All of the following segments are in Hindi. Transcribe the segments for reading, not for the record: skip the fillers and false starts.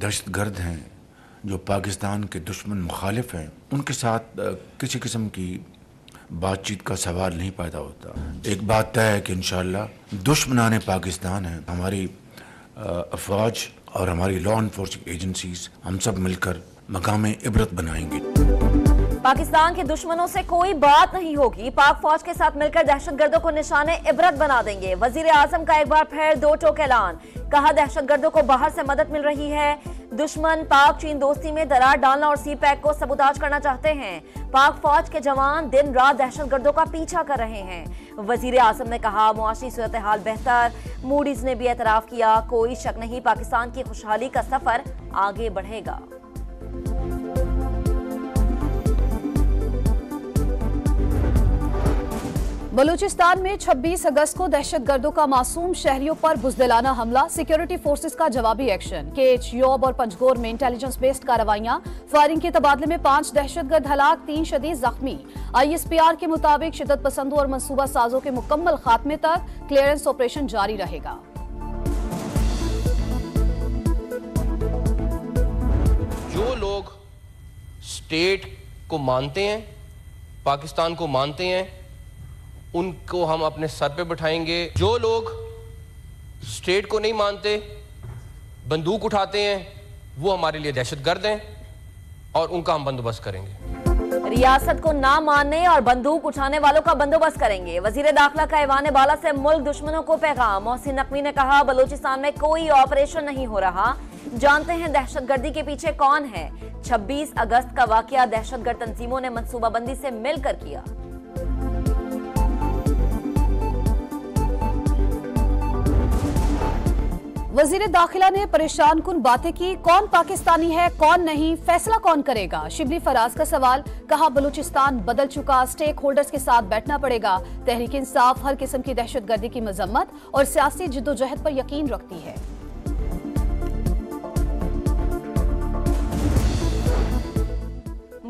दहशतगर्द हैं, जो पाकिस्तान के दुश्मन मुखालिफ हैं, उनके साथ किसी किस्म की बातचीत का सवाल नहीं पैदा होता। एक बात तय है कि इंशाअल्लाह दुश्मनाने पाकिस्तान हैं, हमारी अफवाज और हमारी लॉ इन्फोर्सिंग एजेंसीज हम सब मिलकर मकाम इबरत बनाएंगे। पाकिस्तान के दुश्मनों से कोई बात नहीं होगी, पाक फौज के साथ मिलकर दहशतगर्दों को निशाने इबरत बना देंगे। वजीर आजम का एक बार फिर दो टोक ऐलान, कहा दहशतगर्दों को बाहर से मदद मिल रही है। दुश्मन पाक चीन दोस्ती में दरार डालना और सी पैक को सबूताज करना चाहते हैं। पाक फौज के जवान दिन रात दहशतगर्दों का पीछा कर रहे हैं। वजीर आजम ने कहा मुआशी सूरत हाल बेहतर। मूडीज ने भी एतराफ किया, कोई शक नहीं पाकिस्तान की खुशहाली का सफर आगे बढ़ेगा। बलूचिस्तान में 26 अगस्त को दहशतगर्दों का मासूम शहरियों पर बुज़दिलाना हमला, सिक्योरिटी फोर्सेस का जवाबी एक्शन। केच, योब और पंजगोर में इंटेलिजेंस बेस्ड कार्रवाइयां, फायरिंग के तबादले में 5 दहशतगर्द हलाक, 3 शदीद जख्मी। ISPR के मुताबिक शिद्दत पसंदों और मंसूबा साजों के मुकम्मल खात्मे तक क्लियरेंस ऑपरेशन जारी रहेगा। जो लोग स्टेट को मानते हैं, पाकिस्तान को मानते हैं, उनको हम अपने सर पे बिठाएंगे। जो लोग स्टेट को नहीं मानते, बंदूक उठाते हैं, वो हमारे लिए दहशतगर्द हैं और उनका हम बंदोबस्त करेंगे। रियासत को ना मानने और बंदूक उठाने वालों का बंदोबस्त करेंगे। वजीर दाखिला का ऐवान बाला से मुल्क दुश्मनों को पैगाम। मोहसिन नकवी ने कहा बलूचिस्तान में कोई ऑपरेशन नहीं हो रहा, जानते हैं दहशतगर्दी के पीछे कौन है। 26 अगस्त का वाकया दहशतगर्द तंजीमों ने मंसूबाबंदी से मिलकर किया। वजीर दाखिला ने परेशान कुन बातें की, कौन पाकिस्तानी है कौन नहीं, फैसला कौन करेगा। शिबली फराज का सवाल, कहा बलूचिस्तान बदल चुका, स्टेक होल्डर्स के साथ बैठना पड़ेगा। तहरीक इंसाफ हर किस्म की दहशतगर्दी की मजम्मत और सियासी जिद्दोजहद पर यकीन रखती है।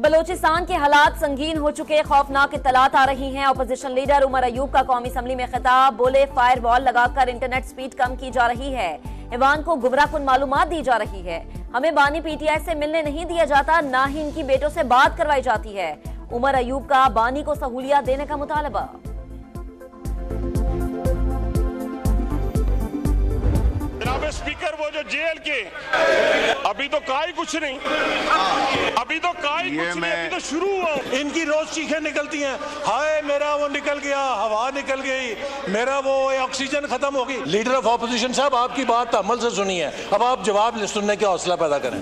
बलूचिस्तान के हालात संगीन हो चुके, खौफनाक इत्तलात आ रही हैं। अपोजिशन लीडर उमर अयूब का कौमी असम्बली में खिताब, बोले फायर वॉल लगाकर इंटरनेट स्पीड कम की जा रही है, ईवान को गुमराहकुन मालूमात दी जा रही है, हमें बानी PTI से मिलने नहीं दिया जाता, ना ही इनकी बेटों से बात करवाई जाती है। उमर अयूब का बानी को सहूलियत देने का मुतालबा। स्पीकर वो जो जेल के अभी तो काई कुछ नहीं, अभी तो काई कुछ नहीं, अभी तो शुरू हुआ। इनकी रोज चीखें निकलती हैं, हाय मेरा वो निकल गया, हवा निकल गई, मेरा वो ऑक्सीजन खत्म हो गई। लीडर ऑफ ऑपोजिशन साहब, आपकी बात अमल से सुनी है, अब आप जवाब सुनने का हौसला पैदा करें।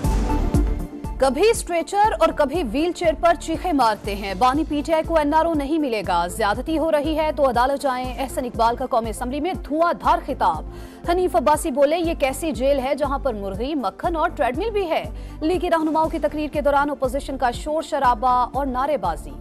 कभी स्ट्रेचर और कभी व्हील चेयर पर चीखे मारते हैं, बानी PTI को NRO नहीं मिलेगा, ज्यादती हो रही है तो अदालत जाएं। एहसन इकबाल का कौमी असम्बली में धुआंधार खिताब। हनीफ अब्बासी बोले ये कैसी जेल है जहां पर मुर्गी, मक्खन और ट्रेडमिल भी है। लीगी रहनुमाओं की तकरीर के दौरान अपोजिशन का शोर शराबा और नारेबाजी।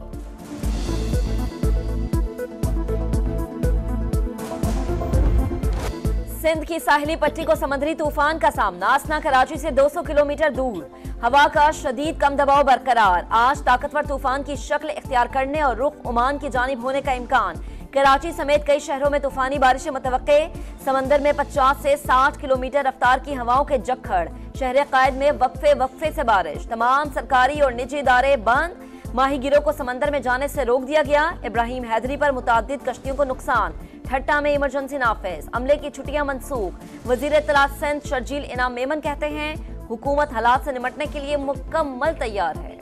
सिंध की साहिली पट्टी को समुद्री तूफान का सामना, असना कराची से 200 किलोमीटर दूर, हवा का शदीद कम दबाव बरकरार। आज ताकतवर तूफान की शक्ल इख्तियार करने और रुख ओमान की जानिब होने का इम्कान। कराची समेत कई शहरों में तूफानी बारिशें मुतवक्के, समंदर में 50 से 60 किलोमीटर रफ्तार की हवाओं के जक्खड़। शहर कायद में वक्फे से बारिश, तमाम सरकारी और निजी इदारे बंद, माहीगिरों को समंदर में जाने से रोक दिया गया। इब्राहिम हैदरी पर मुताद्दिद कश्तियों को नुकसान, ठट्टा में इमरजेंसी नाफिज, अमले की छुट्टियां मनसूख। वजीर इत्तलात सिंध शर्जील इनाम मेमन कहते हैं हुकूमत हालात से निपटने के लिए मुकम्मल तैयार है।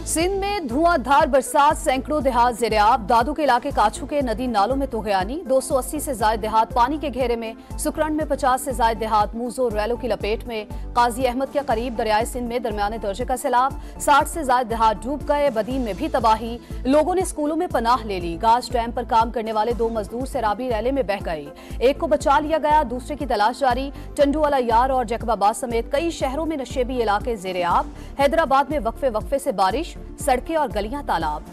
सिंध में धुआंधार बरसात, सैकड़ों देहात ज़ेरे-आब। दादू के इलाके काछू के नदी नालों में तुगयानी, 280 से ज्यादा देहात पानी के घेरे में। सुकरंड में 50 से ज्यादा देहात मूजो रैलों की लपेट में। काजी अहमद के करीब दरियाए सिंध में दरमियाने दर्जे का सैलाब, 60 से ज्यादा देहात डूब गए। बदीन में भी तबाही, लोगों ने स्कूलों में पनाह ले ली। गाज डैम पर काम करने वाले 2 मजदूर सैराबी रैले में बह गए, एक को बचा लिया गया, दूसरे की तलाश जारी। टंडूवाला यार और जैकबाबाद समेत कई शहरों में नशेबी इलाके ज़ेरे-आब। हैदराबाद में वक्फे से बारिश, सड़कें और गलियां तालाब।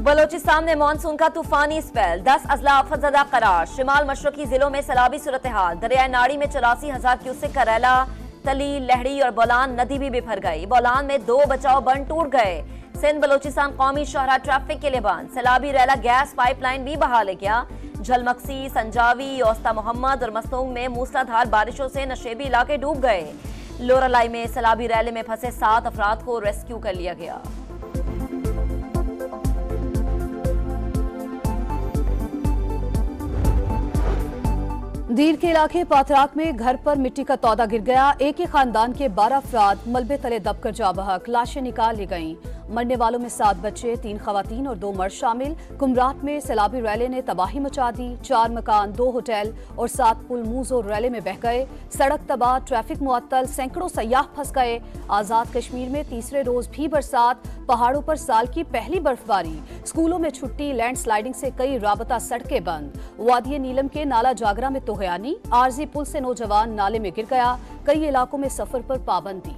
बलोचिस्तान में मानसून का तूफानी स्पेल, 10 अजला आफतज़दा करार। शिमाल मशरकी जिलों में सैलाबी सूरत हाल, दरियाए नाड़ी में 84,000 क्यूसेक का रैला, तली, लहड़ी और बोलान नदी भी बिफर गई। बोलान में 2 बचाव बंद टूट गए। सिंध बलोचिस्तान कौमी शाहराह ट्रैफिक के लिए बंद। सैलाबी रैला गैस पाइपलाइन भी बहाल किया। झलमक्सी, संजावी, औस्ता मोहम्मद और मस्तूंग में मूसलाधार बारिशों से नशेबी इलाके डूब गए। लोरालाई में सैलाबी रैले में फंसे 7 अफराद को रेस्क्यू कर लिया गया। दीर के इलाके पाथराक में घर पर मिट्टी का तौदा गिर गया। एक ही खानदान के 12 अफराद मलबे तले दबकर जा बहक। लाशें निकाल ली गईं। मरने वालों में 7 बच्चे, 3 खवातीन और 2 मर्द शामिल। कुमरात में सैलाबी रैले ने तबाही मचा दी। 4 मकान, 2 होटल और 7 पुल मूजो रैले में बह गए। सड़क तबाह, ट्रैफिक मुअत्तल, सैकड़ों सयाह फंस गए। आजाद कश्मीर में तीसरे रोज भी बरसात। पहाड़ों पर साल की पहली बर्फबारी। स्कूलों में छुट्टी। लैंडस्लाइडिंग से कई राबता सड़कें बंद। वादिय नीलम के नाला जागरा में तोहयानी। आरजी पुल से नौजवान नाले में गिर गया। कई इलाकों में सफर पर पाबंदी।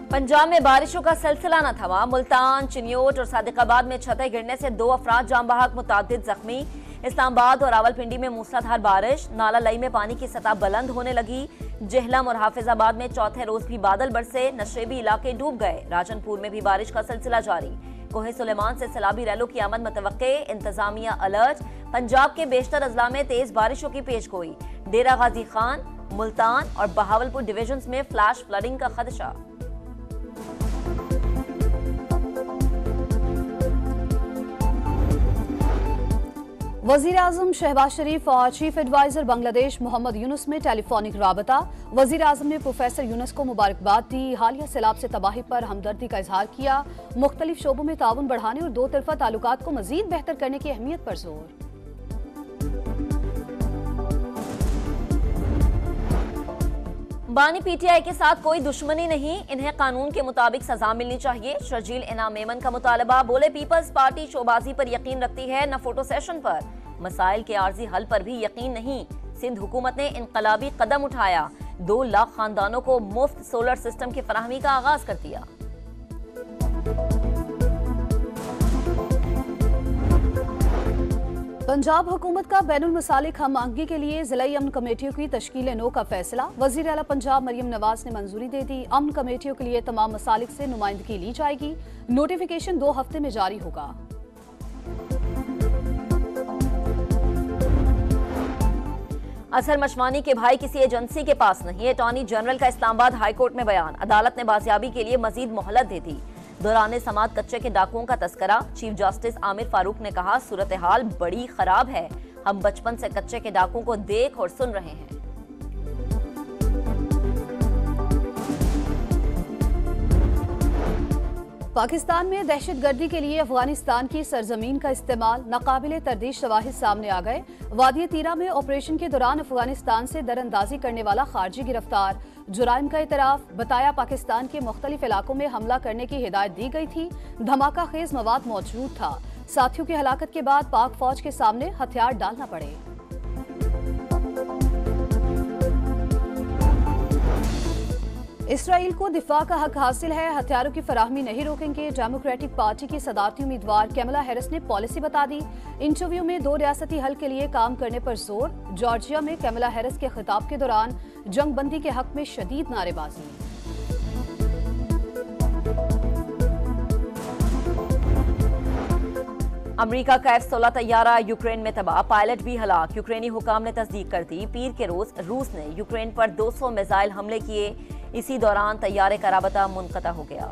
पंजाब में बारिशों का सिलसिला न थमा। मुल्तान, चिन्योट और सादिकाबाद में छतें गिरने से 2 अफराद जाम बहक, मुतादिद जख्मी। इस्लामाबाद और रावलपिंडी में मूसलाधार बारिश। नाला लई में पानी की सतह बुलंद होने लगी। जेहलम और हाफिजाबाद में चौथे रोज भी बादल बरसे। नशेबी इलाके डूब गए। राजनपुर में भी बारिश का सिलसिला जारी। कोहे सुलेमान से सैलाबी रैलों की आमद मुतवक्के। इंतजामिया अलर्ट। पंजाब के बेशतर अजला में तेज बारिशों की पेशगोई। डेरा गाजी खान, मुल्तान और बहावलपुर डिवीजन में फ्लैश फ्लडिंग का खदशा। वजीर आजम शहबाज शरीफ और चीफ एडवाइजर बांग्लादेश मोहम्मद यूनुस में टेलीफोनिक राबता। वजीर आजम ने प्रोफेसर यूनुस को मुबारकबाद दी। हालिया सैलाब से तबाही पर हमदर्दी का इजहार किया। मुख्तलिफ शोबों में ताउन बढ़ाने और 2 तरफा ताल्लुकात को मजीद बेहतर करने की अहमियत पर जोर। बानी पीटीआई के साथ कोई दुश्मनी नहीं, इन्हें कानून के मुताबिक सजा मिलनी चाहिए। शर्जील इनाम मेमन का मुतालबा। बोले पीपल्स पार्टी शोबाजी पर यकीन रखती है, न फोटो सेशन पर। मसाइल के आर्जी हल पर भी यकीन नहीं। सिंध हुकूमत ने इनकलाबी कदम उठाया। 2 लाख खानदानों को मुफ्त सोलर सिस्टम की फराहमी का आगाज कर दिया। पंजाब हुकूमत का बैनुल मसालिक हम आहंगी के लिए जिलाई अमन कमेटियों की तश्कील नो का फैसला। वजीर आला पंजाब मरियम नवाज ने मंजूरी दे दी। अमन कमेटियों के लिए तमाम मसालिक से नुमाइंदगी ली जाएगी। नोटिफिकेशन 2 हफ्ते में जारी होगा। असर मशवानी के भाई किसी एजेंसी के पास नहीं। अटॉर्नी जनरल का इस्लामाबाद हाईकोर्ट में बयान। अदालत ने बाजियाबी के लिए मजीद मोहलत दे दी। दौरान समात कच्चे के डाकुओं का तस्करा। चीफ जस्टिस आमिर फारूक ने कहा, सूरत हाल बड़ी खराब है। हम बचपन से कच्चे के डाकुओं को देख और सुन रहे हैं। पाकिस्तान में दहशतगर्दी के लिए अफगानिस्तान की सरजमीन का इस्तेमाल। नाकाबिले तरदीश शवाहिद सामने आ गए। वादिय तीरा में ऑपरेशन के दौरान अफगानिस्तान से दरअंदाजी करने वाला खारजी गिरफ्तार। जुराइम का इतराफ। बताया पाकिस्तान के मुख्तलिफ इलाकों में हमला करने की हिदायत दी गई थी। धमाका खेज मवाद मौजूद था। साथियों की हलाकत के बाद पाक फौज के सामने हथियार डालना पड़े। इसराइल को दिफा का हक हासिल है, हथियारों की फराहमी नहीं रोकेंगे। डेमोक्रेटिक पार्टी की सदारती उम्मीदवार कैमला हैरिस ने पॉलिसी बता दी। इंटरव्यू में 2 रियासती हल के लिए काम करने पर जोर। जॉर्जिया में कैमला हैरिस के खिताब के दौरान जंगबंदी के हक में शदीद नारेबाजी। अमेरिका का F-16 तैयारा यूक्रेन में तबाह। पायलट भी हलाक। यूक्रेनी हुकाम ने तस्दीक कर दी। पीर के रोज रूस ने यूक्रेन पर 200 मिसाइल हमले किए। इसी दौरान तैयारे का राबता मुनक़ता हो गया।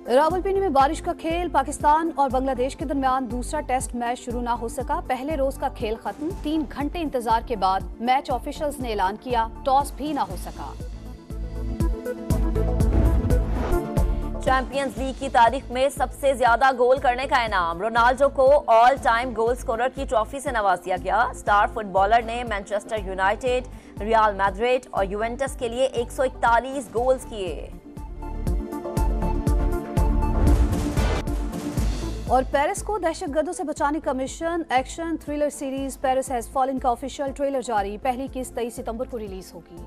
रावलपिंडी में बारिश का खेल। पाकिस्तान और बांग्लादेश के दरमियान दूसरा टेस्ट मैच शुरू ना हो सका। पहले रोज का खेल खत्म। 3 घंटे इंतजार के बाद मैच ऑफिशियल्स ने ऐलान किया, टॉस भी ना हो सका। चैंपियंस लीग की तारीख में सबसे ज्यादा गोल करने का इनाम। रोनाल्डो को ऑल टाइम गोल स्कोरर की ट्रॉफी से नवाजा गया। स्टार फुटबॉलर ने मैनचेस्टर यूनाइटेड, रियल मैड्रिड और यूवेंटस के लिए 141 गोल्स किए। और पेरिस को दहशतगर्दों से बचाने का mission. Action thriller series Paris has fallen का ऑफिशियल ट्रेलर जारी। पहली किस्त 23 सितंबर को रिलीज होगी।